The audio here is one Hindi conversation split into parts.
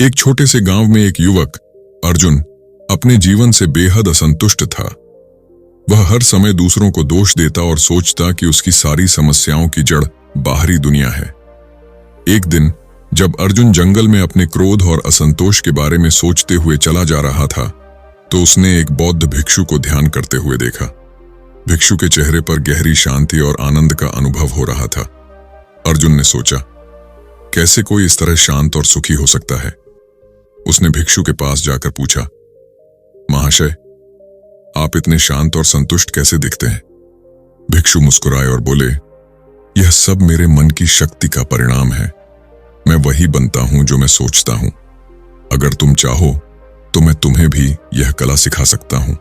एक छोटे से गांव में एक युवक अर्जुन अपने जीवन से बेहद असंतुष्ट था। वह हर समय दूसरों को दोष देता और सोचता कि उसकी सारी समस्याओं की जड़ बाहरी दुनिया है। एक दिन जब अर्जुन जंगल में अपने क्रोध और असंतोष के बारे में सोचते हुए चला जा रहा था, तो उसने एक बौद्ध भिक्षु को ध्यान करते हुए देखा। भिक्षु के चेहरे पर गहरी शांति और आनंद का अनुभव हो रहा था। अर्जुन ने सोचा, कैसे कोई इस तरह शांत और सुखी हो सकता है। उसने भिक्षु के पास जाकर पूछा, महाशय, आप इतने शांत और संतुष्ट कैसे दिखते हैं? भिक्षु मुस्कुराए और बोले, यह सब मेरे मन की शक्ति का परिणाम है। मैं वही बनता हूं जो मैं सोचता हूं। अगर तुम चाहो तो मैं तुम्हें भी यह कला सिखा सकता हूं।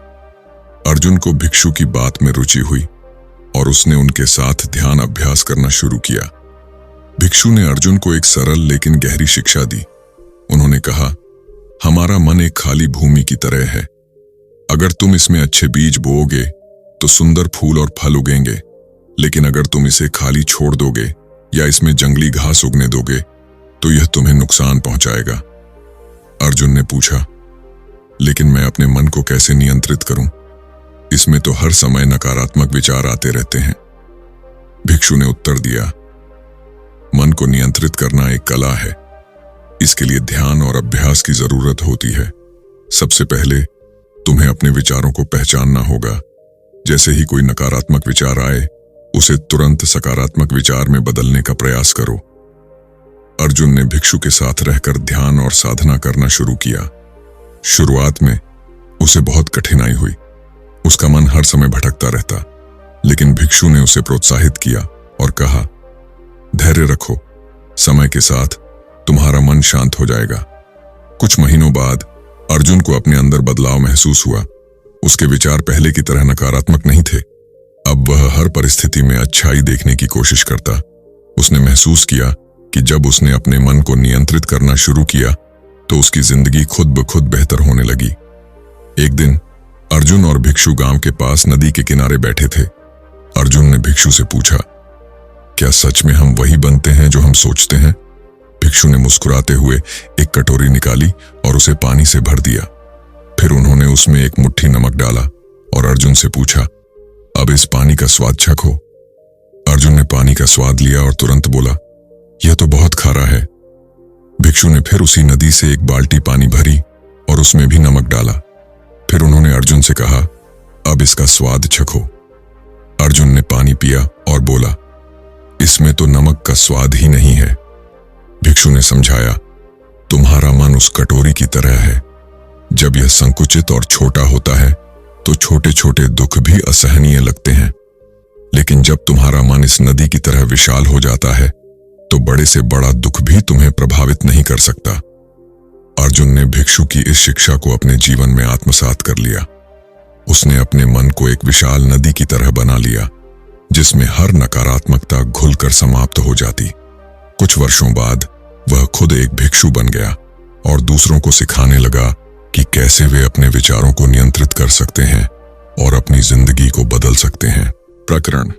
अर्जुन को भिक्षु की बात में रुचि हुई और उसने उनके साथ ध्यान अभ्यास करना शुरू किया। भिक्षु ने अर्जुन को एक सरल लेकिन गहरी शिक्षा दी। उन्होंने कहा, हमारा मन एक खाली भूमि की तरह है। अगर तुम इसमें अच्छे बीज बोओगे तो सुंदर फूल और फल उगेंगे, लेकिन अगर तुम इसे खाली छोड़ दोगे या इसमें जंगली घास उगने दोगे तो यह तुम्हें नुकसान पहुंचाएगा। अर्जुन ने पूछा, लेकिन मैं अपने मन को कैसे नियंत्रित करूं? इसमें तो हर समय नकारात्मक विचार आते रहते हैं। भिक्षु ने उत्तर दिया, मन को नियंत्रित करना एक कला है। इसके लिए ध्यान और अभ्यास की जरूरत होती है। सबसे पहले तुम्हें अपने विचारों को पहचानना होगा। जैसे ही कोई नकारात्मक विचार आए, उसे तुरंत सकारात्मक विचार में बदलने का प्रयास करो। अर्जुन ने भिक्षु के साथ रहकर ध्यान और साधना करना शुरू किया। शुरुआत में उसे बहुत कठिनाई हुई। उसका मन हर समय भटकता रहता, लेकिन भिक्षु ने उसे प्रोत्साहित किया और कहा, धैर्य रखो, समय के साथ तुम्हारा मन शांत हो जाएगा। कुछ महीनों बाद अर्जुन को अपने अंदर बदलाव महसूस हुआ। उसके विचार पहले की तरह नकारात्मक नहीं थे। अब वह हर परिस्थिति में अच्छाई देखने की कोशिश करता। उसने महसूस किया कि जब उसने अपने मन को नियंत्रित करना शुरू किया तो उसकी जिंदगी खुद ब खुद बेहतर होने लगी। एक दिन अर्जुन और भिक्षु गांव के पास नदी के किनारे बैठे थे। अर्जुन ने भिक्षु से पूछा, क्या सच में हम वही बनते हैं जो हम सोचते हैं? भिक्षु ने मुस्कुराते हुए एक कटोरी निकाली और उसे पानी से भर दिया। फिर उन्होंने उसमें एक मुट्ठी नमक डाला और अर्जुन से पूछा, अब इस पानी का स्वाद चखो। अर्जुन ने पानी का स्वाद लिया और तुरंत बोला, यह तो बहुत खारा है। भिक्षु ने फिर उसी नदी से एक बाल्टी पानी भरी और उसमें भी नमक डाला। फिर उन्होंने अर्जुन से कहा, अब इसका स्वाद चखो। अर्जुन ने पानी पिया और बोला, इसमें तो नमक का स्वाद ही नहीं है। भिक्षु ने समझाया, तुम्हारा मन उस कटोरी की तरह है। जब यह संकुचित और छोटा होता है तो छोटे छोटे दुख भी असहनीय लगते हैं, लेकिन जब तुम्हारा मन इस नदी की तरह विशाल हो जाता है तो बड़े से बड़ा दुख भी तुम्हें प्रभावित नहीं कर सकता। अर्जुन ने भिक्षु की इस शिक्षा को अपने जीवन में आत्मसात कर लिया। उसने अपने मन को एक विशाल नदी की तरह बना लिया, जिसमें हर नकारात्मकता घुलकर समाप्त हो जाती। कुछ वर्षों बाद वह खुद एक भिक्षु बन गया और दूसरों को सिखाने लगा कि कैसे वे अपने विचारों को नियंत्रित कर सकते हैं और अपनी जिंदगी को बदल सकते हैं। प्रकरण,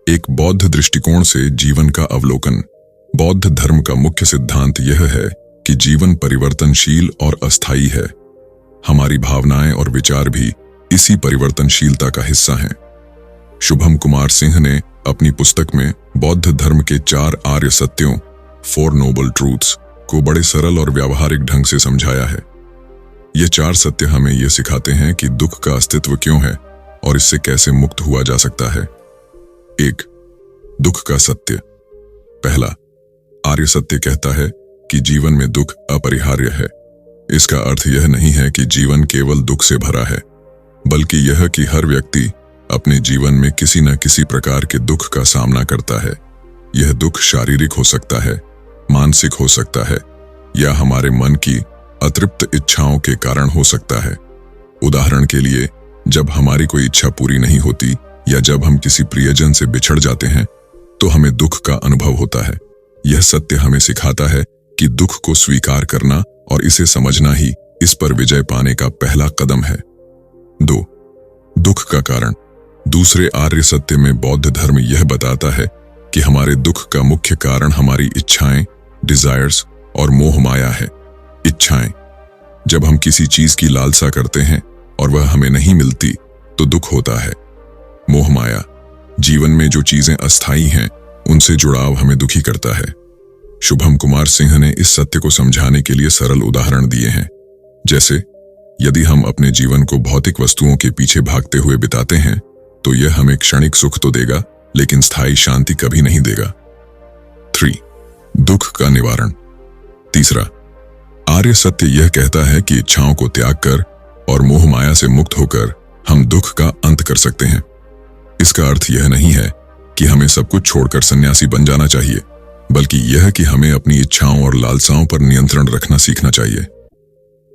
एक बौद्ध दृष्टिकोण से जीवन का अवलोकन। बौद्ध धर्म का मुख्य सिद्धांत यह है कि जीवन परिवर्तनशील और अस्थायी है। हमारी भावनाएं और विचार भी इसी परिवर्तनशीलता का हिस्सा हैं। शुभम कुमार सिंह ने अपनी पुस्तक में बौद्ध धर्म के 4 आर्य सत्यों, 4 नोबल ट्रूथ्स को बड़े सरल और व्यावहारिक ढंग से समझाया है। ये 4 सत्य हमें यह सिखाते हैं कि दुख का अस्तित्व क्यों है और इससे कैसे मुक्त हुआ जा सकता है। 1. दुख का सत्य। पहला, आर्य सत्य कहता है कि जीवन में दुख अपरिहार्य है। इसका अर्थ यह नहीं है कि जीवन केवल दुख से भरा है, बल्कि यह कि हर व्यक्ति अपने जीवन में किसी न किसी प्रकार के दुख का सामना करता है। यह दुख शारीरिक हो सकता है, मानसिक हो सकता है या हमारे मन की अतृप्त इच्छाओं के कारण हो सकता है। उदाहरण के लिए, जब हमारी कोई इच्छा पूरी नहीं होती या जब हम किसी प्रियजन से बिछड़ जाते हैं तो हमें दुख का अनुभव होता है। यह सत्य हमें सिखाता है कि दुख को स्वीकार करना और इसे समझना ही इस पर विजय पाने का पहला कदम है। 2. दुख का कारण। दूसरे आर्य सत्य में बौद्ध धर्म यह बताता है कि हमारे दुख का मुख्य कारण हमारी इच्छाएं, डिजायर्स और मोह माया है। जब हम किसी चीज की लालसा करते हैं और वह हमें नहीं मिलती तो दुख होता है। मोह माया, जीवन में जो चीजें अस्थायी हैं उनसे जुड़ाव हमें दुखी करता है। शुभम कुमार सिंह ने इस सत्य को समझाने के लिए सरल उदाहरण दिए हैं। जैसे यदि हम अपने जीवन को भौतिक वस्तुओं के पीछे भागते हुए बिताते हैं तो यह हमें क्षणिक सुख तो देगा लेकिन स्थायी शांति कभी नहीं देगा। 3. दुख का निवारण। तीसरा, आर्य सत्य यह कहता है कि इच्छाओं को त्याग कर और मोह माया से मुक्त होकर हम दुख का अंत कर सकते हैं। इसका अर्थ यह नहीं है कि हमें सब कुछ छोड़कर सन्यासी बन जाना चाहिए, बल्कि यह कि हमें अपनी इच्छाओं और लालसाओं पर नियंत्रण रखना सीखना चाहिए।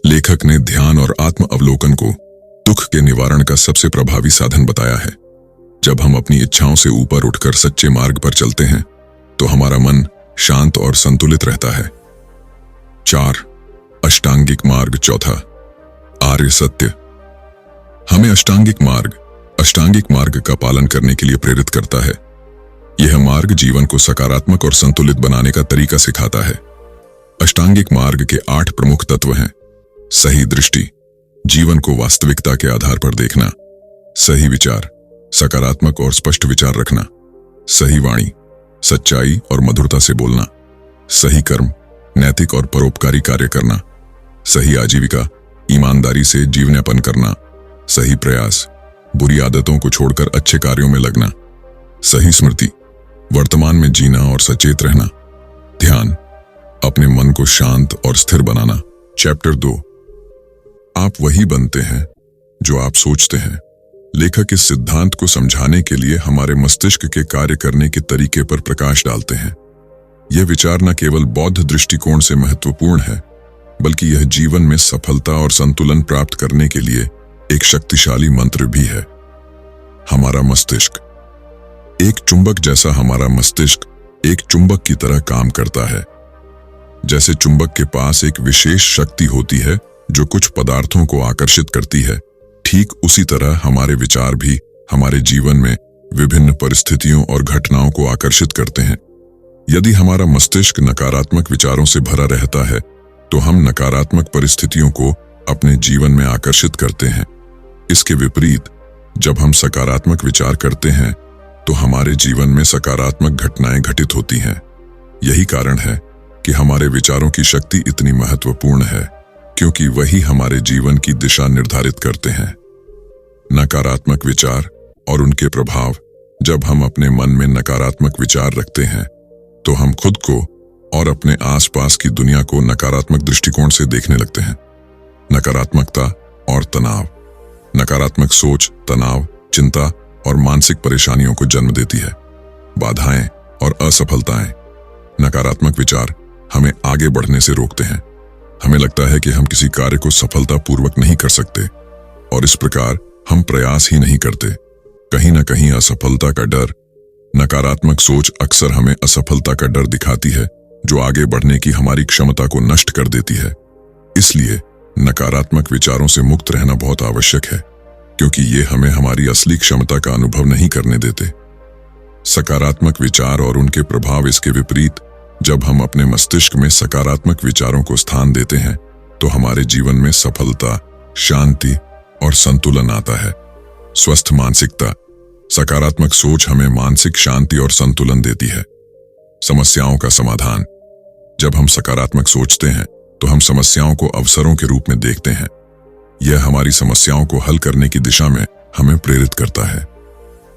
लेखक ने ध्यान और आत्म अवलोकन को दुख के निवारण का सबसे प्रभावी साधन बताया है। जब हम अपनी इच्छाओं से ऊपर उठकर सच्चे मार्ग पर चलते हैं तो हमारा मन शांत और संतुलित रहता है। 4. अष्टांगिक मार्ग। चौथा, आर्य सत्य हमें अष्टांगिक मार्ग का पालन करने के लिए प्रेरित करता है। यह मार्ग जीवन को सकारात्मक और संतुलित बनाने का तरीका सिखाता है। अष्टांगिक मार्ग के 8 प्रमुख तत्व हैं। सही दृष्टि, जीवन को वास्तविकता के आधार पर देखना। सही विचार, सकारात्मक और स्पष्ट विचार रखना। सही वाणी, सच्चाई और मधुरता से बोलना। सही कर्म, नैतिक और परोपकारी कार्य करना। सही आजीविका, ईमानदारी से जीवनयापन करना। सही प्रयास, बुरी आदतों को छोड़कर अच्छे कार्यों में लगना। सही स्मृति, वर्तमान में जीना और सचेत रहना। ध्यान, अपने मन को शांत और स्थिर बनाना। चैप्टर 2, आप वही बनते हैं जो आप सोचते हैं। लेखक इस सिद्धांत को समझाने के लिए हमारे मस्तिष्क के कार्य करने के तरीके पर प्रकाश डालते हैं। यह विचार न केवल बौद्ध दृष्टिकोण से महत्वपूर्ण है, बल्कि यह जीवन में सफलता और संतुलन प्राप्त करने के लिए एक शक्तिशाली मंत्र भी है। हमारा मस्तिष्क एक चुंबक जैसा हमारा मस्तिष्क एक चुंबक की तरह काम करता है। जैसे चुंबक के पास एक विशेष शक्ति होती है जो कुछ पदार्थों को आकर्षित करती है, ठीक उसी तरह हमारे विचार भी हमारे जीवन में विभिन्न परिस्थितियों और घटनाओं को आकर्षित करते हैं। यदि हमारा मस्तिष्क नकारात्मक विचारों से भरा रहता है तो हम नकारात्मक परिस्थितियों को अपने जीवन में आकर्षित करते हैं। इसके विपरीत जब हम सकारात्मक विचार करते हैं तो हमारे जीवन में सकारात्मक घटनाएं घटित होती हैं। यही कारण है कि हमारे विचारों की शक्ति इतनी महत्वपूर्ण है, क्योंकि वही हमारे जीवन की दिशा निर्धारित करते हैं। नकारात्मक विचार और उनके प्रभाव। जब हम अपने मन में नकारात्मक विचार रखते हैं तो हम खुद को और अपने आसपास की दुनिया को नकारात्मक दृष्टिकोण से देखने लगते हैं। नकारात्मकता और तनाव। नकारात्मक सोच तनाव, चिंता और मानसिक परेशानियों को जन्म देती है। बाधाएं और असफलताएं। नकारात्मक विचार हमें आगे बढ़ने से रोकते हैं। हमें लगता है कि हम किसी कार्य को सफलतापूर्वक नहीं कर सकते और इस प्रकार हम प्रयास ही नहीं करते। कहीं ना कहीं असफलता का डर। नकारात्मक सोच अक्सर हमें असफलता का डर दिखाती है, जो आगे बढ़ने की हमारी क्षमता को नष्ट कर देती है। इसलिए नकारात्मक विचारों से मुक्त रहना बहुत आवश्यक है, क्योंकि ये हमें हमारी असली क्षमता का अनुभव नहीं करने देते। सकारात्मक विचार और उनके प्रभाव। इसके विपरीत जब हम अपने मस्तिष्क में सकारात्मक विचारों को स्थान देते हैं तो हमारे जीवन में सफलता, शांति और संतुलन आता है। स्वस्थ मानसिकता। सकारात्मक सोच हमें मानसिक शांति और संतुलन देती है। समस्याओं का समाधान। जब हम सकारात्मक सोचते हैं तो हम समस्याओं को अवसरों के रूप में देखते हैं। यह हमारी समस्याओं को हल करने की दिशा में हमें प्रेरित करता है।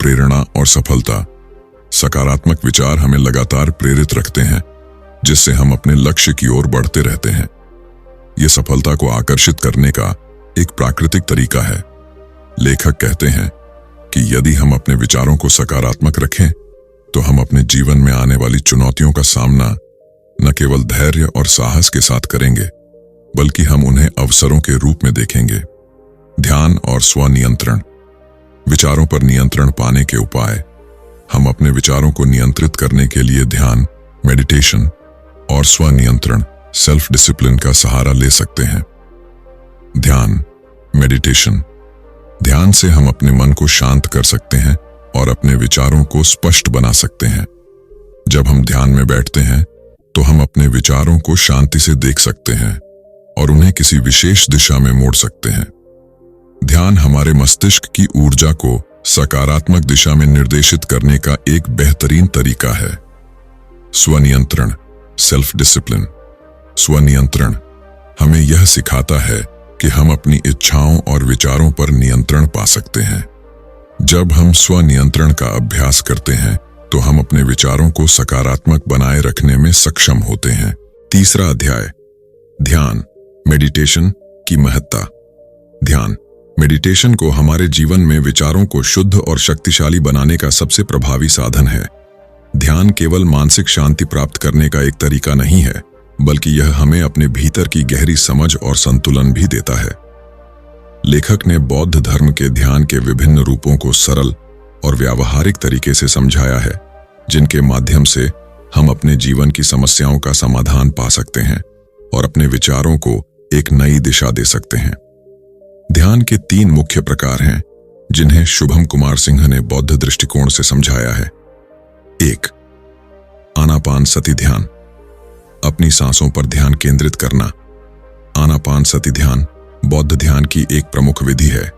प्रेरणा और सफलता। सकारात्मक विचार हमें लगातार प्रेरित रखते हैं, जिससे हम अपने लक्ष्य की ओर बढ़ते रहते हैं। यह सफलता को आकर्षित करने का एक प्राकृतिक तरीका है। लेखक कहते हैं कि यदि हम अपने विचारों को सकारात्मक रखें तो हम अपने जीवन में आने वाली चुनौतियों का सामना न केवल धैर्य और साहस के साथ करेंगे, बल्कि हम उन्हें अवसरों के रूप में देखेंगे। ध्यान और स्वनियंत्रण। विचारों पर नियंत्रण पाने के उपाय। हम अपने विचारों को नियंत्रित करने के लिए ध्यान, मेडिटेशन और स्वनियंत्रण, सेल्फ डिसिप्लिन का सहारा ले सकते हैं। ध्यान, मेडिटेशन। ध्यान से हम अपने मन को शांत कर सकते हैं और अपने विचारों को स्पष्ट बना सकते हैं। जब हम ध्यान में बैठते हैं तो हम अपने विचारों को शांति से देख सकते हैं और उन्हें किसी विशेष दिशा में मोड़ सकते हैं। ध्यान हमारे मस्तिष्क की ऊर्जा को सकारात्मक दिशा में निर्देशित करने का एक बेहतरीन तरीका है। स्वनियंत्रण, सेल्फ डिसिप्लिन। स्वनियंत्रण हमें यह सिखाता है कि हम अपनी इच्छाओं और विचारों पर नियंत्रण पा सकते हैं। जब हम स्वनियंत्रण का अभ्यास करते हैं तो हम अपने विचारों को सकारात्मक बनाए रखने में सक्षम होते हैं। तीसरा अध्याय, ध्यान, मेडिटेशन की महत्ता। ध्यान, मेडिटेशन को हमारे जीवन में विचारों को शुद्ध और शक्तिशाली बनाने का सबसे प्रभावी साधन है। ध्यान केवल मानसिक शांति प्राप्त करने का एक तरीका नहीं है, बल्कि यह हमें अपने भीतर की गहरी समझ और संतुलन भी देता है। लेखक ने बौद्ध धर्म के ध्यान के विभिन्न रूपों को सरल और व्यावहारिक तरीके से समझाया है, जिनके माध्यम से हम अपने जीवन की समस्याओं का समाधान पा सकते हैं और अपने विचारों को एक नई दिशा दे सकते हैं। ध्यान के 3 मुख्य प्रकार हैं, जिन्हें शुभम कुमार सिंह ने बौद्ध दृष्टिकोण से समझाया है। 1. आनापानसति ध्यान, अपनी सांसों पर ध्यान केंद्रित करना। आनापानसति ध्यान बौद्ध ध्यान की एक प्रमुख विधि है,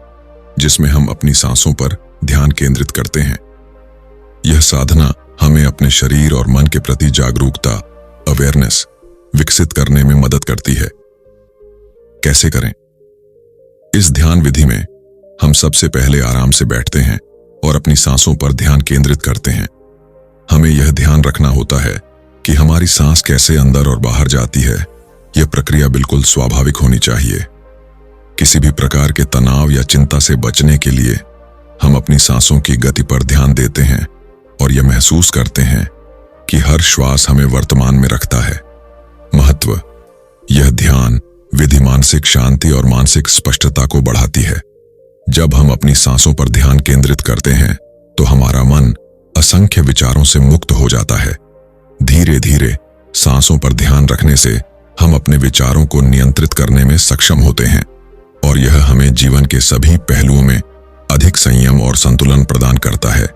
जिसमें हम अपनी सांसों पर ध्यान केंद्रित करते हैं। यह साधना हमें अपने शरीर और मन के प्रति जागरूकता, अवेयरनेस विकसित करने में मदद करती है। कैसे करें? इस ध्यान विधि में हम सबसे पहले आराम से बैठते हैं और अपनी सांसों पर ध्यान केंद्रित करते हैं। हमें यह ध्यान रखना होता है कि हमारी सांस कैसे अंदर और बाहर जाती है। यह प्रक्रिया बिल्कुल स्वाभाविक होनी चाहिए। किसी भी प्रकार के तनाव या चिंता से बचने के लिए हम अपनी सांसों की गति पर ध्यान देते हैं और यह महसूस करते हैं कि हर श्वास हमें वर्तमान में रखता है। महत्व, यह ध्यान विधि मानसिक शांति और मानसिक स्पष्टता को बढ़ाती है। जब हम अपनी सांसों पर ध्यान केंद्रित करते हैं तो हमारा मन असंख्य विचारों से मुक्त हो जाता है। धीरे धीरे सांसों पर ध्यान रखने से हम अपने विचारों को नियंत्रित करने में सक्षम होते हैं और यह हमें जीवन के सभी पहलुओं में अधिक संयम और संतुलन प्रदान करता है।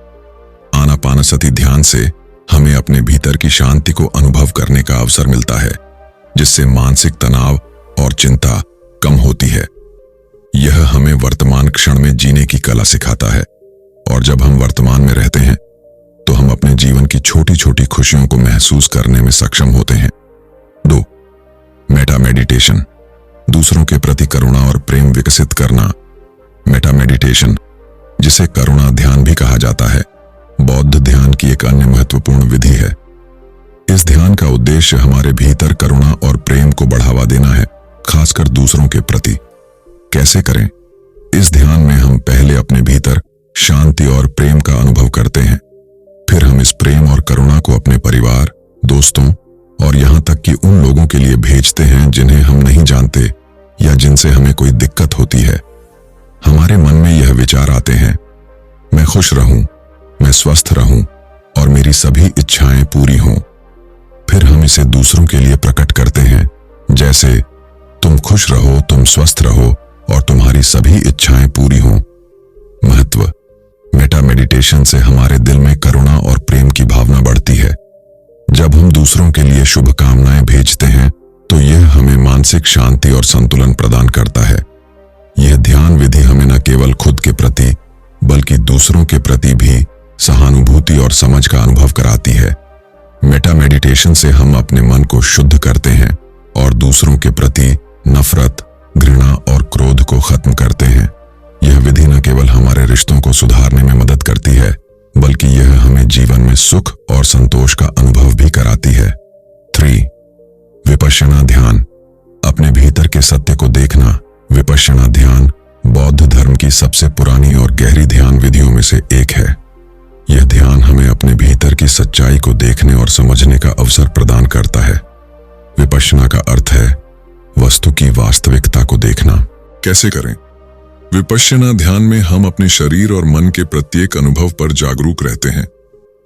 आनापानसति ध्यान से हमें अपने भीतर की शांति को अनुभव करने का अवसर मिलता है, जिससे मानसिक तनाव और चिंता कम होती है। यह हमें वर्तमान क्षण में जीने की कला सिखाता है और जब हम वर्तमान में रहते हैं तो हम अपने जीवन की छोटी छोटी खुशियों को महसूस करने में सक्षम होते हैं। 2. मेटा मेडिटेशन, दूसरों के प्रति करुणा और प्रेम विकसित करना। मेटा मेडिटेशन, जिसे करुणा ध्यान भी कहा जाता है, बौद्ध ध्यान की एक अन्य महत्वपूर्ण विधि है। इस ध्यान का उद्देश्य हमारे भीतर करुणा और प्रेम को बढ़ावा देना है, खासकर दूसरों के प्रति। कैसे करें? इस ध्यान में हम पहले अपने भीतर शांति और प्रेम का अनुभव करते हैं। फिर हम इस प्रेम और करुणा को अपने परिवार, दोस्तों और यहां तक कि उन लोगों के लिए भेजते हैं जिन्हें हम नहीं जानते या जिनसे हमें कोई दिक्कत होती है। हमारे मन में यह विचार आते हैं, मैं खुश रहूं, मैं स्वस्थ रहूं और मेरी सभी इच्छाएं पूरी हों। फिर हम इसे दूसरों के लिए प्रकट करते हैं, जैसे तुम खुश रहो, तुम स्वस्थ रहो और तुम्हारी सभी इच्छाएं पूरी हों। महत्व, मेटा मेडिटेशन से हमारे दिल में करुणा और प्रेम की भावना बढ़ती है। जब हम दूसरों के लिए शुभकामनाएं भेजते हैं तो यह हमें मानसिक शांति और संतुलन प्रदान करता है। यह ध्यान विधि हमें न केवल खुद के प्रति बल्कि दूसरों के प्रति भी सहानुभूति और समझ का अनुभव कराती है। मेटा मेडिटेशन से हम अपने मन को शुद्ध करते हैं और दूसरों के प्रति नफरत, घृणा और क्रोध को खत्म करते हैं। यह विधि न केवल हमारे रिश्तों को सुधारने में मदद करती है, बल्कि यह हमें जीवन में सुख और संतोष का अनुभव भी कराती है। 3. विपश्यना ध्यान, अपने भीतर के सत्य को देखना। विपश्यना ध्यान बौद्ध धर्म की सबसे पुरानी और गहरी ध्यान विधियों में से एक है। यह ध्यान हमें अपने भीतर की सच्चाई को देखने और समझने का अवसर प्रदान करता है। विपश्यना का अर्थ है वस्तु की वास्तविकता को देखना। कैसे करें? विपश्यना ध्यान में हम अपने शरीर और मन के प्रत्येक अनुभव पर जागरूक रहते हैं।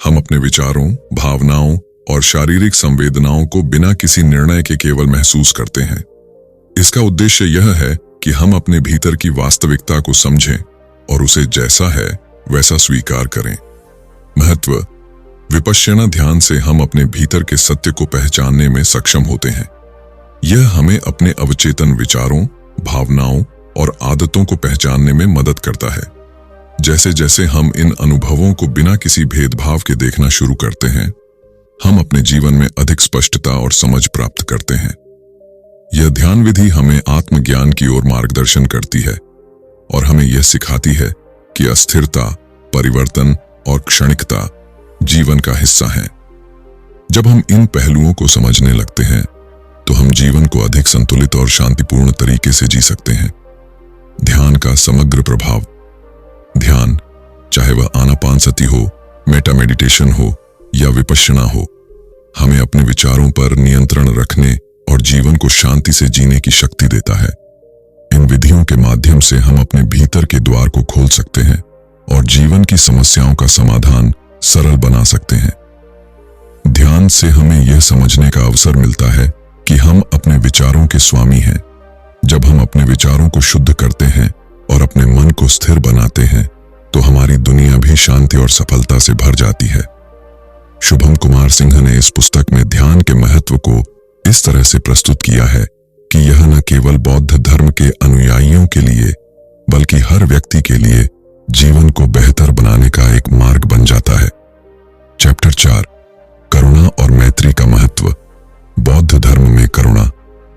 हम अपने विचारों, भावनाओं और शारीरिक संवेदनाओं को बिना किसी निर्णय के केवल महसूस करते हैं। इसका उद्देश्य यह है कि हम अपने भीतर की वास्तविकता को समझें और उसे जैसा है वैसा स्वीकार करें। महत्व, विपश्यना ध्यान से हम अपने भीतर के सत्य को पहचानने में सक्षम होते हैं। यह हमें अपने अवचेतन विचारों, भावनाओं और आदतों को पहचानने में मदद करता है। जैसे जैसे हम इन अनुभवों को बिना किसी भेदभाव के देखना शुरू करते हैं, हम अपने जीवन में अधिक स्पष्टता और समझ प्राप्त करते हैं। यह ध्यान विधि हमें आत्मज्ञान की ओर मार्गदर्शन करती है और हमें यह सिखाती है कि अस्थिरता, परिवर्तन और क्षणिकता जीवन का हिस्सा है। जब हम इन पहलुओं को समझने लगते हैं तो हम जीवन को अधिक संतुलित और शांतिपूर्ण तरीके से जी सकते हैं। ध्यान का समग्र प्रभाव। ध्यान, चाहे वह आनापानसति हो, मेटा मेडिटेशन हो या विपश्यना हो, हमें अपने विचारों पर नियंत्रण रखने और जीवन को शांति से जीने की शक्ति देता है। इन विधियों के माध्यम से हम अपने भीतर के द्वार को खोल सकते हैं और जीवन की समस्याओं का समाधान सरल बना सकते हैं। ध्यान से हमें यह समझने का अवसर मिलता है कि हम अपने विचारों के स्वामी हैं। जब हम अपने विचारों को शुद्ध करते हैं और अपने मन को स्थिर बनाते हैं तो हमारी दुनिया भी शांति और सफलता से भर जाती है। शुभम कुमार सिंह ने इस पुस्तक में ध्यान के महत्व को इस तरह से प्रस्तुत किया है कि यह न केवल बौद्ध धर्म के अनुयायियों के लिए बल्कि हर व्यक्ति के लिए जीवन को बेहतर बनाने का एक मार्ग बन जाता है। चैप्टर 4, करुणा और मैत्री का महत्व। बौद्ध धर्म में करुणा,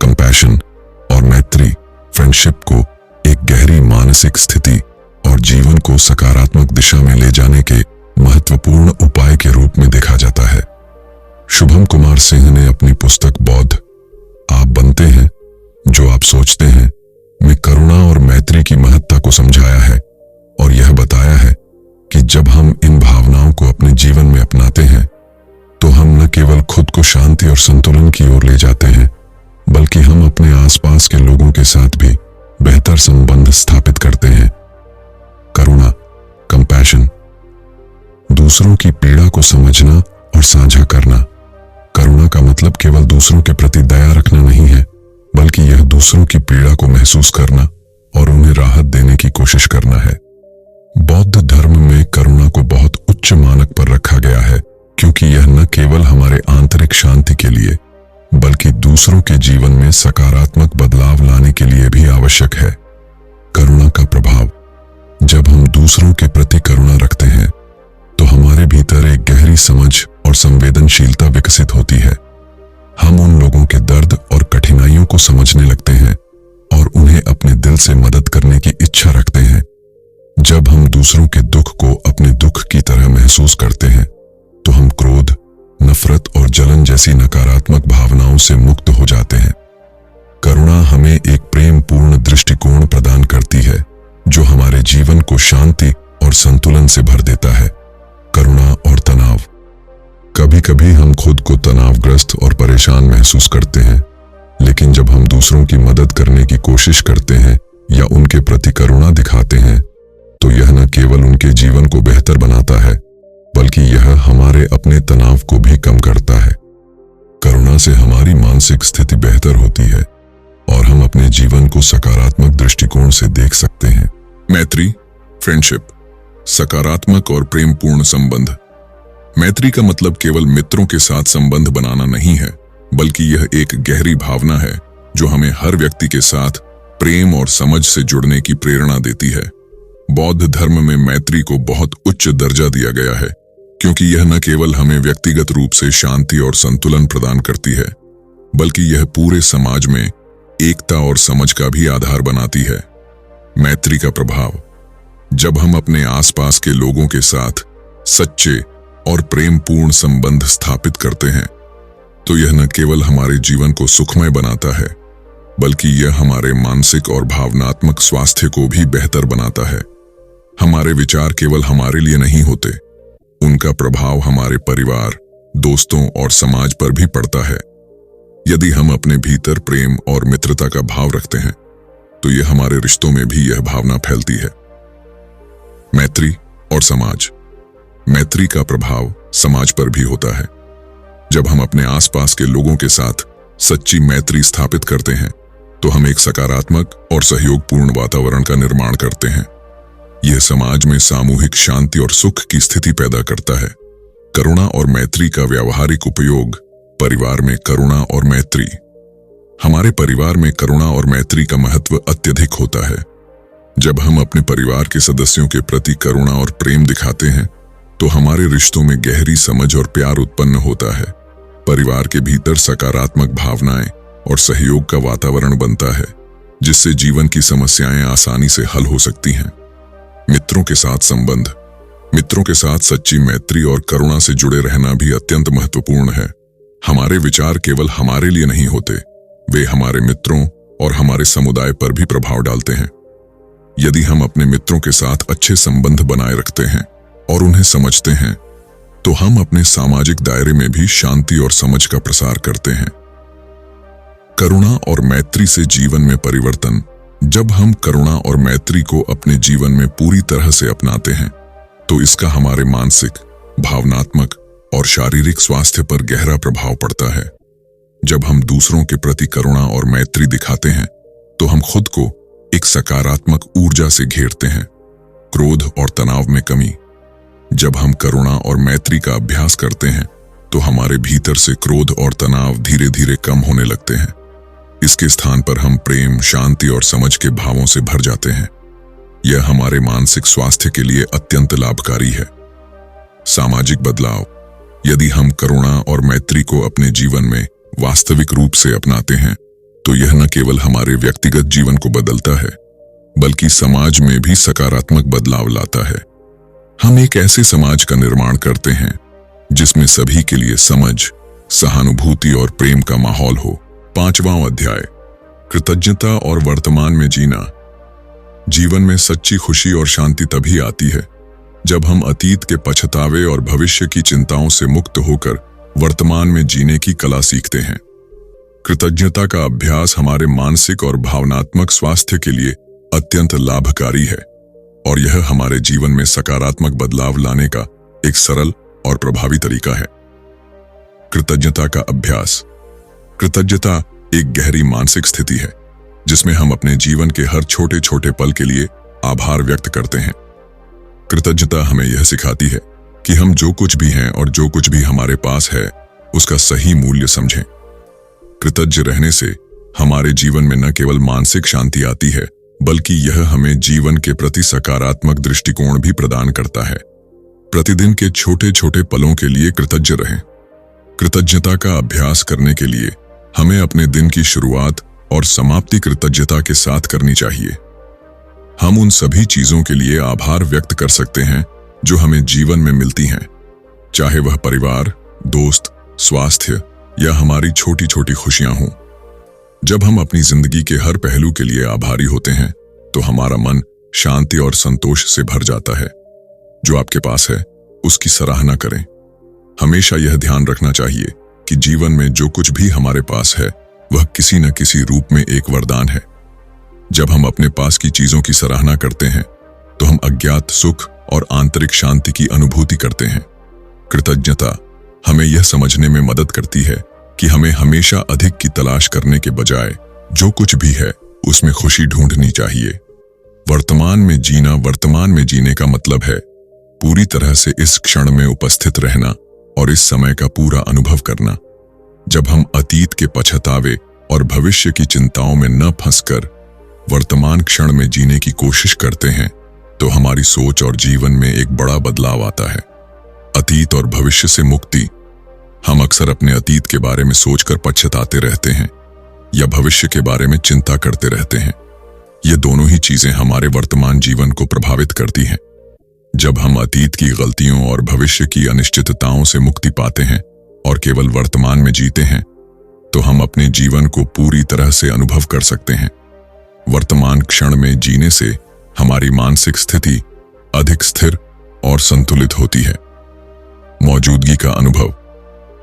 कंपैशन और मैत्री, फ्रेंडशिप को एक गहरी मानसिक स्थिति और जीवन को सकारात्मक दिशा में ले जाने के महत्वपूर्ण उपाय के रूप में देखा जाता है। शुभम कुमार सिंह ने अपनी पुस्तक बौद्ध आप बनते हैं जो आप सोचते हैं में करुणा और मैत्री की महत्ता को समझाया है और यह बताया है कि जब हम इन भावनाओं को अपने जीवन में अपनाते हैं तो हम न केवल खुद को शांति और संतुलन की ओर ले जाते हैं बल्कि हम अपने आसपास के लोगों के साथ भी बेहतर संबंध स्थापित करते हैं। करुणा, कंपैशन, दूसरों की पीड़ा को समझना और साझा करना। करुणा का मतलब केवल दूसरों के प्रति दया रखना नहीं है, बल्कि यह दूसरों की पीड़ा को महसूस करना और उन्हें राहत देने की कोशिश करना है। बौद्ध धर्म में करुणा को बहुत उच्च मानक पर रखा गया है क्योंकि यह न केवल हमारे आंतरिक शांति के लिए बल्कि दूसरों के जीवन में सकारात्मक बदलाव लाने के लिए भी आवश्यक है। करुणा का प्रभाव। जब हम दूसरों के प्रति करुणा रखते हैं तो हमारे भीतर एक गहरी समझ और संवेदनशीलता विकसित होती है। हम उन लोगों के दर्द और कठिनाइयों को समझने लगते हैं और उन्हें अपने दिल से मदद करने की इच्छा रखते हैं। जब हम दूसरों के दुख को अपने दुख की तरह महसूस करते हैं तो हम क्रोध, नफरत और जलन जैसी नकारात्मक भावनाओं से मुक्त हो जाते हैं। करुणा हमें एक प्रेम पूर्ण दृष्टिकोण प्रदान करती है जो हमारे जीवन को शांति और संतुलन से भर देता है। करुणा और तनाव। कभी कभी हम खुद को तनावग्रस्त और परेशान महसूस करते हैं, लेकिन जब हम दूसरों की मदद करने की कोशिश करते हैं या उनके प्रति करुणा दिखाते हैं तो यह न केवल उनके जीवन को बेहतर बनाता है बल्कि यह हमारे अपने तनाव को भी कम करता है। करुणा से हमारी मानसिक स्थिति बेहतर होती है और हम अपने जीवन को सकारात्मक दृष्टिकोण से देख सकते हैं। मैत्री, फ्रेंडशिप, सकारात्मक और प्रेमपूर्ण संबंध। मैत्री का मतलब केवल मित्रों के साथ संबंध बनाना नहीं है, बल्कि यह एक गहरी भावना है जो हमें हर व्यक्ति के साथ प्रेम और समझ से जुड़ने की प्रेरणा देती है। बौद्ध धर्म में मैत्री को बहुत उच्च दर्जा दिया गया है क्योंकि यह न केवल हमें व्यक्तिगत रूप से शांति और संतुलन प्रदान करती है, बल्कि यह पूरे समाज में एकता और समझ का भी आधार बनाती है। मैत्री का प्रभाव। जब हम अपने आसपास के लोगों के साथ सच्चे और प्रेमपूर्ण संबंध स्थापित करते हैं तो यह न केवल हमारे जीवन को सुखमय बनाता है, बल्कि यह हमारे मानसिक और भावनात्मक स्वास्थ्य को भी बेहतर बनाता है। हमारे विचार केवल हमारे लिए नहीं होते, उनका प्रभाव हमारे परिवार, दोस्तों और समाज पर भी पड़ता है। यदि हम अपने भीतर प्रेम और मित्रता का भाव रखते हैं तो यह हमारे रिश्तों में भी यह भावना फैलती है। मैत्री और समाज। मैत्री का प्रभाव समाज पर भी होता है। जब हम अपने आसपास के लोगों के साथ सच्ची मैत्री स्थापित करते हैं तो हम एक सकारात्मक और सहयोगपूर्ण वातावरण का निर्माण करते हैं। यह समाज में सामूहिक शांति और सुख की स्थिति पैदा करता है। करुणा और मैत्री का व्यावहारिक उपयोग। परिवार में करुणा और मैत्री। हमारे परिवार में करुणा और मैत्री का महत्व अत्यधिक होता है। जब हम अपने परिवार के सदस्यों के प्रति करुणा और प्रेम दिखाते हैं तो हमारे रिश्तों में गहरी समझ और प्यार उत्पन्न होता है। परिवार के भीतर सकारात्मक भावनाएं और सहयोग का वातावरण बनता है, जिससे जीवन की समस्याएं आसानी से हल हो सकती हैं। मित्रों के साथ संबंध। मित्रों के साथ सच्ची मैत्री और करुणा से जुड़े रहना भी अत्यंत महत्वपूर्ण है। हमारे विचार केवल हमारे लिए नहीं होते, वे हमारे मित्रों और हमारे समुदाय पर भी प्रभाव डालते हैं। यदि हम अपने मित्रों के साथ अच्छे संबंध बनाए रखते हैं और उन्हें समझते हैं, तो हम अपने सामाजिक दायरे में भी शांति और समझ का प्रसार करते हैं। करुणा और मैत्री से जीवन में परिवर्तन। जब हम करुणा और मैत्री को अपने जीवन में पूरी तरह से अपनाते हैं, तो इसका हमारे मानसिक, भावनात्मक और शारीरिक स्वास्थ्य पर गहरा प्रभाव पड़ता है। जब हम दूसरों के प्रति करुणा और मैत्री दिखाते हैं, तो हम खुद को एक सकारात्मक ऊर्जा से घेरते हैं। क्रोध और तनाव में कमी। जब हम करुणा और मैत्री का अभ्यास करते हैं, तो हमारे भीतर से क्रोध और तनाव धीरे धीरे कम होने लगते हैं। इसके स्थान पर हम प्रेम, शांति और समझ के भावों से भर जाते हैं। यह हमारे मानसिक स्वास्थ्य के लिए अत्यंत लाभकारी है। सामाजिक बदलाव। यदि हम करुणा और मैत्री को अपने जीवन में वास्तविक रूप से अपनाते हैं, तो यह न केवल हमारे व्यक्तिगत जीवन को बदलता है, बल्कि समाज में भी सकारात्मक बदलाव लाता है। हम एक ऐसे समाज का निर्माण करते हैं जिसमें सभी के लिए समझ, सहानुभूति और प्रेम का माहौल हो। 5वां अध्याय, कृतज्ञता और वर्तमान में जीना। जीवन में सच्ची खुशी और शांति तभी आती है जब हम अतीत के पछतावे और भविष्य की चिंताओं से मुक्त होकर वर्तमान में जीने की कला सीखते हैं। कृतज्ञता का अभ्यास हमारे मानसिक और भावनात्मक स्वास्थ्य के लिए अत्यंत लाभकारी है और यह हमारे जीवन में सकारात्मक बदलाव लाने का एक सरल और प्रभावी तरीका है। कृतज्ञता का अभ्यास। कृतज्ञता एक गहरी मानसिक स्थिति है जिसमें हम अपने जीवन के हर छोटे छोटे पल के लिए आभार व्यक्त करते हैं। कृतज्ञता हमें यह सिखाती है कि हम जो कुछ भी हैं और जो कुछ भी हमारे पास है, उसका सही मूल्य समझें। कृतज्ञ रहने से हमारे जीवन में न केवल मानसिक शांति आती है, बल्कि यह हमें जीवन के प्रति सकारात्मक दृष्टिकोण भी प्रदान करता है। प्रतिदिन के छोटे छोटे पलों के लिए कृतज्ञ रहें। कृतज्ञता का अभ्यास करने के लिए हमें अपने दिन की शुरुआत और समाप्ति कृतज्ञता के साथ करनी चाहिए। हम उन सभी चीजों के लिए आभार व्यक्त कर सकते हैं जो हमें जीवन में मिलती हैं, चाहे वह परिवार, दोस्त, स्वास्थ्य या हमारी छोटी छोटी खुशियां हों। जब हम अपनी जिंदगी के हर पहलू के लिए आभारी होते हैं, तो हमारा मन शांति और संतोष से भर जाता है। जो आपके पास है, उसकी सराहना करें। हमेशा यह ध्यान रखना चाहिए कि जीवन में जो कुछ भी हमारे पास है, वह किसी न किसी रूप में एक वरदान है। जब हम अपने पास की चीजों की सराहना करते हैं, तो हम अज्ञात सुख और आंतरिक शांति की अनुभूति करते हैं। कृतज्ञता हमें यह समझने में मदद करती है कि हमें हमेशा अधिक की तलाश करने के बजाय जो कुछ भी है उसमें खुशी ढूंढनी चाहिए। वर्तमान में जीना। वर्तमान में जीने का मतलब है पूरी तरह से इस क्षण में उपस्थित रहना और इस समय का पूरा अनुभव करना। जब हम अतीत के पछतावे और भविष्य की चिंताओं में न फंसकर वर्तमान क्षण में जीने की कोशिश करते हैं, तो हमारी सोच और जीवन में एक बड़ा बदलाव आता है। अतीत और भविष्य से मुक्ति। हम अक्सर अपने अतीत के बारे में सोचकर पछताते रहते हैं या भविष्य के बारे में चिंता करते रहते हैं। ये दोनों ही चीजें हमारे वर्तमान जीवन को प्रभावित करती हैं। जब हम अतीत की गलतियों और भविष्य की अनिश्चितताओं से मुक्ति पाते हैं और केवल वर्तमान में जीते हैं, तो हम अपने जीवन को पूरी तरह से अनुभव कर सकते हैं। वर्तमान क्षण में जीने से हमारी मानसिक स्थिति अधिक स्थिर और संतुलित होती है। मौजूदगी का अनुभव।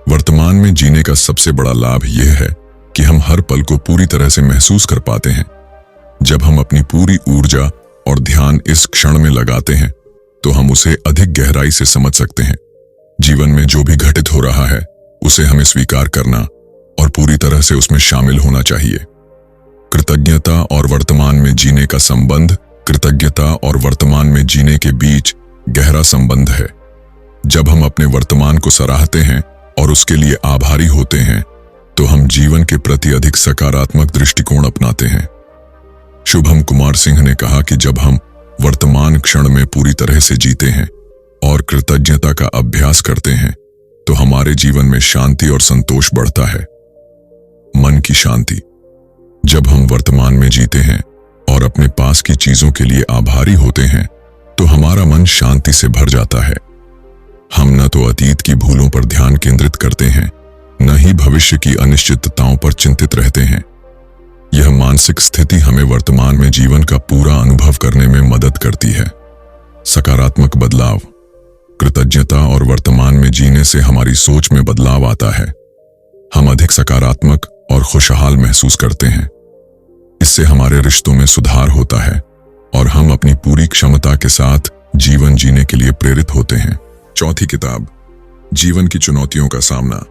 वर्तमान में जीने का सबसे बड़ा लाभ यह है कि हम हर पल को पूरी तरह से महसूस कर पाते हैं। जब हम अपनी पूरी ऊर्जा और ध्यान इस क्षण में लगाते हैं, तो हम उसे अधिक गहराई से समझ सकते हैं। जीवन में जो भी घटित हो रहा है, उसे हमें स्वीकार करना और पूरी तरह से उसमें शामिल होना चाहिए। कृतज्ञता और वर्तमान में जीने का संबंध। कृतज्ञता और वर्तमान में जीने के बीच गहरा संबंध है। जब हम अपने वर्तमान को सराहते हैं और उसके लिए आभारी होते हैं, तो हम जीवन के प्रति अधिक सकारात्मक दृष्टिकोण अपनाते हैं। शुभम कुमार सिंह ने कहा कि जब हम वर्तमान क्षण में पूरी तरह से जीते हैं और कृतज्ञता का अभ्यास करते हैं तो हमारे जीवन में शांति और संतोष बढ़ता है। मन की शांति। जब हम वर्तमान में जीते हैं और अपने पास की चीजों के लिए आभारी होते हैं तो हमारा मन शांति से भर जाता है। हम न तो अतीत की भूलों पर ध्यान केंद्रित करते हैं, न ही भविष्य की अनिश्चितताओं पर चिंतित रहते हैं। यह मानसिक स्थिति हमें वर्तमान में जीवन का पूरा अनुभव करने में मदद करती है। सकारात्मक बदलाव। कृतज्ञता और वर्तमान में जीने से हमारी सोच में बदलाव आता है। हम अधिक सकारात्मक और खुशहाल महसूस करते हैं। इससे हमारे रिश्तों में सुधार होता है और हम अपनी पूरी क्षमता के साथ जीवन जीने के लिए प्रेरित होते हैं। चौथी किताब, जीवन की चुनौतियों का सामना।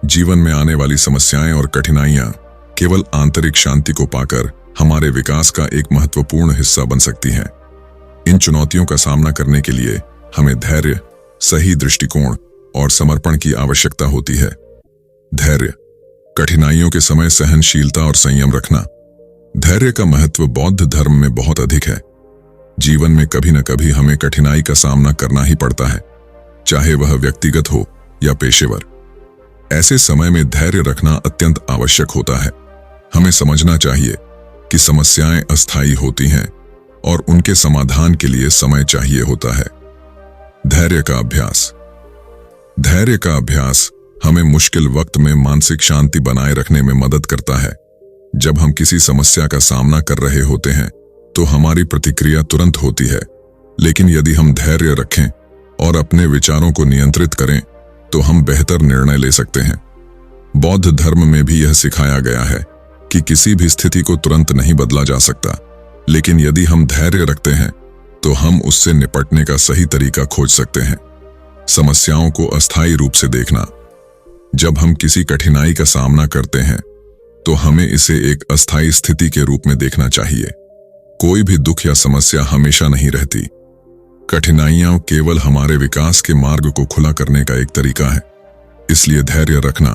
जीवन में आने वाली समस्याएं और कठिनाइयां केवल आंतरिक शांति को पाकर हमारे विकास का एक महत्वपूर्ण हिस्सा बन सकती हैं। इन चुनौतियों का सामना करने के लिए हमें धैर्य, सही दृष्टिकोण और समर्पण की आवश्यकता होती है। धैर्य। कठिनाइयों के समय सहनशीलता और संयम रखना। धैर्य का महत्व बौद्ध धर्म में बहुत अधिक है। जीवन में कभी न कभी हमें कठिनाई का सामना करना ही पड़ता है, चाहे वह व्यक्तिगत हो या पेशेवर। ऐसे समय में धैर्य रखना अत्यंत आवश्यक होता है। हमें समझना चाहिए कि समस्याएं अस्थायी होती हैं और उनके समाधान के लिए समय चाहिए होता है। धैर्य का अभ्यास। धैर्य का अभ्यास हमें मुश्किल वक्त में मानसिक शांति बनाए रखने में मदद करता है। जब हम किसी समस्या का सामना कर रहे होते हैं तो हमारी प्रतिक्रिया तुरंत होती है, लेकिन यदि हम धैर्य रखें और अपने विचारों को नियंत्रित करें तो हम बेहतर निर्णय ले सकते हैं। बौद्ध धर्म में भी यह सिखाया गया है कि किसी भी स्थिति को तुरंत नहीं बदला जा सकता, लेकिन यदि हम धैर्य रखते हैं तो हम उससे निपटने का सही तरीका खोज सकते हैं। समस्याओं को अस्थायी रूप से देखना। जब हम किसी कठिनाई का सामना करते हैं तो हमें इसे एक अस्थायी स्थिति के रूप में देखना चाहिए। कोई भी दुख या समस्या हमेशा नहीं रहती। कठिनाइयां केवल हमारे विकास के मार्ग को खुला करने का एक तरीका है। इसलिए धैर्य रखना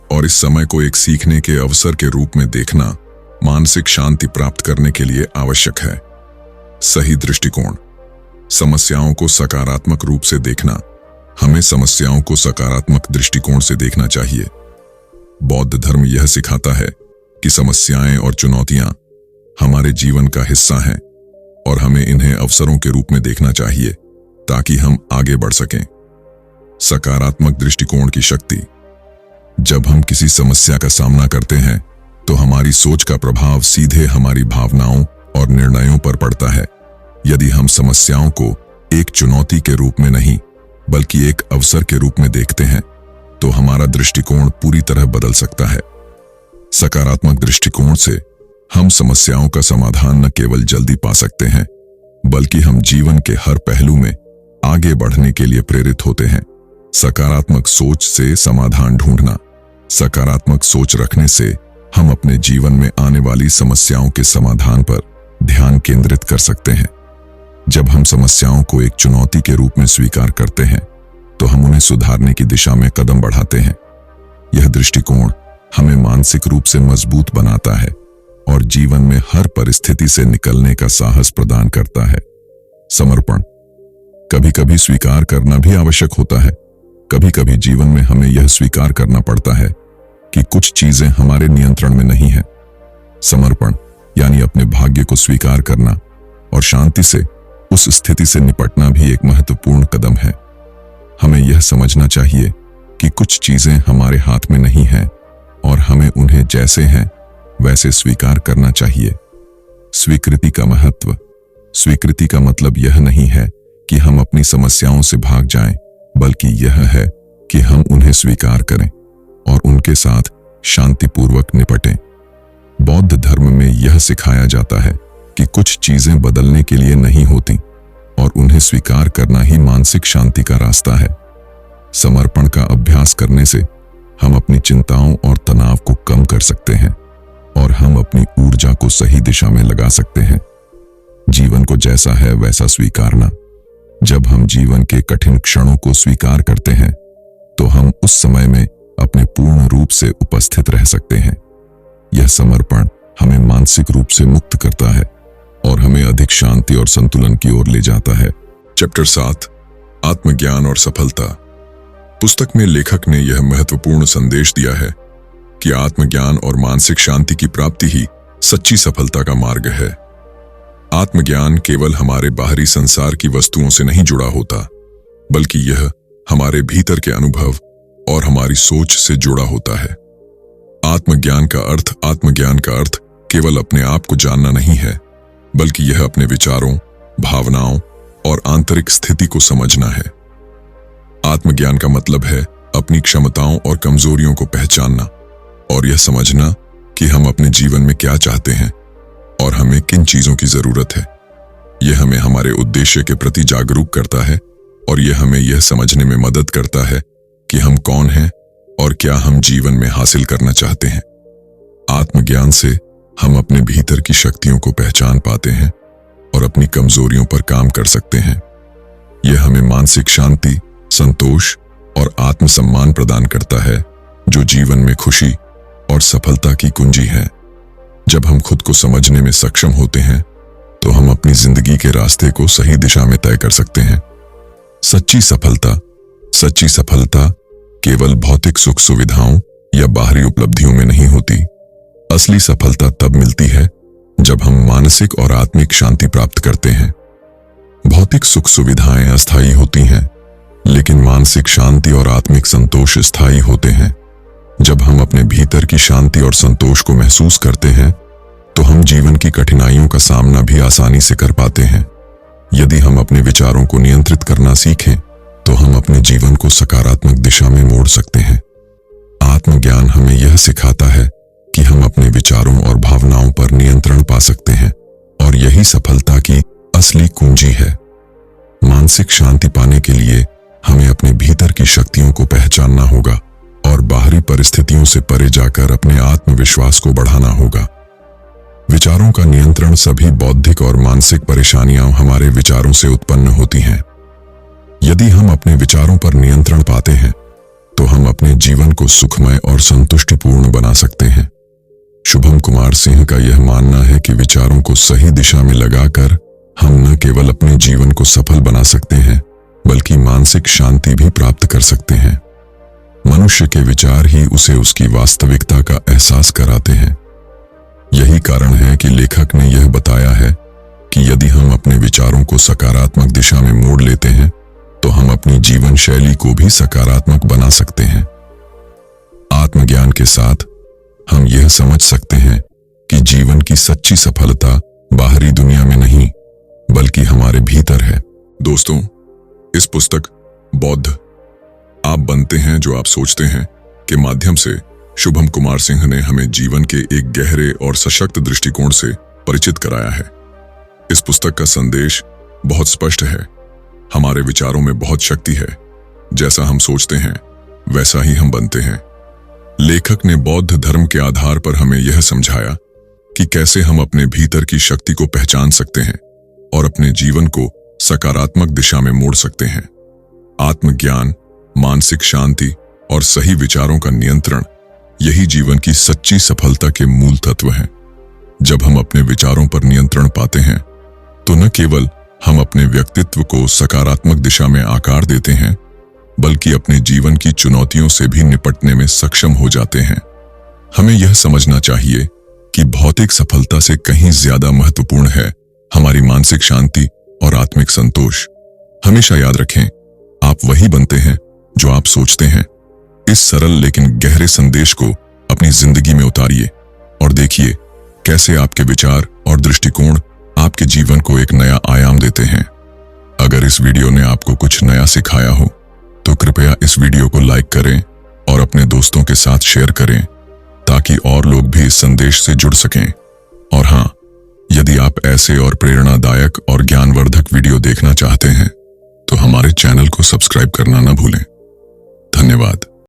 और इस समय को एक सीखने के अवसर के रूप में देखना मानसिक शांति प्राप्त करने के लिए आवश्यक है। सही दृष्टिकोण। समस्याओं को सकारात्मक रूप से देखना। हमें समस्याओं को सकारात्मक दृष्टिकोण से देखना चाहिए। बौद्ध धर्म यह सिखाता है कि समस्याएं और चुनौतियां हमारे जीवन का हिस्सा हैं और हमें इन्हें अवसरों के रूप में देखना चाहिए ताकि हम आगे बढ़ सकें। सकारात्मक दृष्टिकोण की शक्ति। जब हम किसी समस्या का सामना करते हैं तो हमारी सोच का प्रभाव सीधे हमारी भावनाओं और निर्णयों पर पड़ता है। यदि हम समस्याओं को एक चुनौती के रूप में नहीं बल्कि एक अवसर के रूप में देखते हैं तो हमारा दृष्टिकोण पूरी तरह बदल सकता है। सकारात्मक दृष्टिकोण से हम समस्याओं का समाधान न केवल जल्दी पा सकते हैं बल्कि हम जीवन के हर पहलू में आगे बढ़ने के लिए प्रेरित होते हैं। सकारात्मक सोच से समाधान ढूंढना। सकारात्मक सोच रखने से हम अपने जीवन में आने वाली समस्याओं के समाधान पर ध्यान केंद्रित कर सकते हैं। जब हम समस्याओं को एक चुनौती के रूप में स्वीकार करते हैं तो हम उन्हें सुधारने की दिशा में कदम बढ़ाते हैं। यह दृष्टिकोण हमें मानसिक रूप से मजबूत बनाता है और जीवन में हर परिस्थिति से निकलने का साहस प्रदान करता है। समर्पण। कभी कभी स्वीकार करना भी आवश्यक होता है। कभी कभी जीवन में हमें यह स्वीकार करना पड़ता है कि कुछ चीजें हमारे नियंत्रण में नहीं हैं। समर्पण यानी अपने भाग्य को स्वीकार करना और शांति से उस स्थिति से निपटना भी एक महत्वपूर्ण कदम है। हमें यह समझना चाहिए कि कुछ चीजें हमारे हाथ में नहीं हैं और हमें उन्हें जैसे हैं वैसे स्वीकार करना चाहिए। स्वीकृति का महत्व। स्वीकृति का मतलब यह नहीं है कि हम अपनी समस्याओं से भाग जाएं, बल्कि यह है कि हम उन्हें स्वीकार करें और उनके साथ शांतिपूर्वक निपटें। बौद्ध धर्म में यह सिखाया जाता है कि कुछ चीजें बदलने के लिए नहीं होती और उन्हें स्वीकार करना ही मानसिक शांति का रास्ता है। समर्पण का अभ्यास करने से हम अपनी चिंताओं और तनाव को कम कर सकते हैं और हम अपनी ऊर्जा को सही दिशा में लगा सकते हैं। जीवन को जैसा है वैसा स्वीकारना। जब हम जीवन के कठिन क्षणों को स्वीकार करते हैं तो हम उस समय में अपने पूर्ण रूप से उपस्थित रह सकते हैं। यह समर्पण हमें मानसिक रूप से मुक्त करता है और हमें अधिक शांति और संतुलन की ओर ले जाता है। चैप्टर 7 आत्मज्ञान और सफलता। पुस्तक में लेखक ने यह महत्वपूर्ण संदेश दिया है कि आत्मज्ञान और मानसिक शांति की प्राप्ति ही सच्ची सफलता का मार्ग है। आत्मज्ञान केवल हमारे बाहरी संसार की वस्तुओं से नहीं जुड़ा होता, बल्कि यह हमारे भीतर के अनुभव और हमारी सोच से जुड़ा होता है। आत्मज्ञान का अर्थ केवल अपने आप को जानना नहीं है, बल्कि यह अपने विचारों, भावनाओं और आंतरिक स्थिति को समझना है। आत्मज्ञान का मतलब है अपनी क्षमताओं और कमजोरियों को पहचानना और यह समझना कि हम अपने जीवन में क्या चाहते हैं और हमें किन चीजों की जरूरत है। यह हमें हमारे उद्देश्य के प्रति जागरूक करता है और यह हमें यह समझने में मदद करता है कि हम कौन हैं और क्या हम जीवन में हासिल करना चाहते हैं। आत्मज्ञान से हम अपने भीतर की शक्तियों को पहचान पाते हैं और अपनी कमजोरियों पर काम कर सकते हैं। यह हमें मानसिक शांति, संतोष और आत्मसम्मान प्रदान करता है, जो जीवन में खुशी और सफलता की कुंजी है। जब हम खुद को समझने में सक्षम होते हैं, तो हम अपनी जिंदगी के रास्ते को सही दिशा में तय कर सकते हैं। सच्ची सफलता केवल भौतिक सुख सुविधाओं या बाहरी उपलब्धियों में नहीं होती। असली सफलता तब मिलती है जब हम मानसिक और आत्मिक शांति प्राप्त करते हैं। भौतिक सुख सुविधाएं अस्थायी होती हैं, लेकिन मानसिक शांति और आत्मिक संतोष स्थायी होते हैं। जब हम अपने भीतर की शांति और संतोष को महसूस करते हैं, तो हम जीवन की कठिनाइयों का सामना भी आसानी से कर पाते हैं। यदि हम अपने विचारों को नियंत्रित करना सीखें, तो हम अपने जीवन को सकारात्मक दिशा में मोड़ सकते हैं। आत्मज्ञान हमें यह सिखाता है कि हम अपने विचारों और भावनाओं पर नियंत्रण पा सकते हैं और यही सफलता की असली कुंजी है। मानसिक शांति पाने के लिए हमें अपने भीतर की शक्तियों को पहचानना होगा और बाहरी परिस्थितियों से परे जाकर अपने आत्मविश्वास को बढ़ाना होगा। विचारों का नियंत्रण। सभी बौद्धिक और मानसिक परेशानियां हमारे विचारों से उत्पन्न होती हैं। यदि हम अपने विचारों पर नियंत्रण पाते हैं, तो हम अपने जीवन को सुखमय और संतुष्टिपूर्ण बना सकते हैं। शुभम कुमार सिंह का यह मानना है कि विचारों को सही दिशा में लगाकर हम न केवल अपने जीवन को सफल बना सकते हैं, बल्कि मानसिक शांति भी प्राप्त कर सकते हैं। मनुष्य के विचार ही उसे उसकी वास्तविकता का एहसास कराते हैं। यही कारण है कि लेखक ने यह बताया है कि यदि हम अपने विचारों को सकारात्मक दिशा में मोड़ लेते हैं, तो हम अपनी जीवन शैली को भी सकारात्मक बना सकते हैं। आत्मज्ञान के साथ हम यह समझ सकते हैं कि जीवन की सच्ची सफलता बाहरी दुनिया में नहीं, बल्कि हमारे भीतर है। दोस्तों, इस पुस्तक बौद्ध आप बनते हैं जो आप सोचते हैं के माध्यम से शुभम कुमार सिंह ने हमें जीवन के एक गहरे और सशक्त दृष्टिकोण से परिचित कराया है। इस पुस्तक का संदेश बहुत स्पष्ट है। हमारे विचारों में बहुत शक्ति है। जैसा हम सोचते हैं, वैसा ही हम बनते हैं। लेखक ने बौद्ध धर्म के आधार पर हमें यह समझाया कि कैसे हम अपने भीतर की शक्ति को पहचान सकते हैं और अपने जीवन को सकारात्मक दिशा में मोड़ सकते हैं। आत्मज्ञान, मानसिक शांति और सही विचारों का नियंत्रण, यही जीवन की सच्ची सफलता के मूल तत्व हैं। जब हम अपने विचारों पर नियंत्रण पाते हैं, तो न केवल हम अपने व्यक्तित्व को सकारात्मक दिशा में आकार देते हैं, बल्कि अपने जीवन की चुनौतियों से भी निपटने में सक्षम हो जाते हैं। हमें यह समझना चाहिए कि भौतिक सफलता से कहीं ज्यादा महत्वपूर्ण है हमारी मानसिक शांति और आत्मिक संतोष। हमेशा याद रखें, आप वही बनते हैं जो आप सोचते हैं। इस सरल लेकिन गहरे संदेश को अपनी जिंदगी में उतारिए और देखिए कैसे आपके विचार और दृष्टिकोण आपके जीवन को एक नया आयाम देते हैं। अगर इस वीडियो ने आपको कुछ नया सिखाया हो, तो कृपया इस वीडियो को लाइक करें और अपने दोस्तों के साथ शेयर करें, ताकि और लोग भी इस संदेश से जुड़ सकें। और हाँ, यदि आप ऐसे और प्रेरणादायक और ज्ञानवर्धक वीडियो देखना चाहते हैं, तो हमारे चैनल को सब्सक्राइब करना न भूलें। धन्यवाद।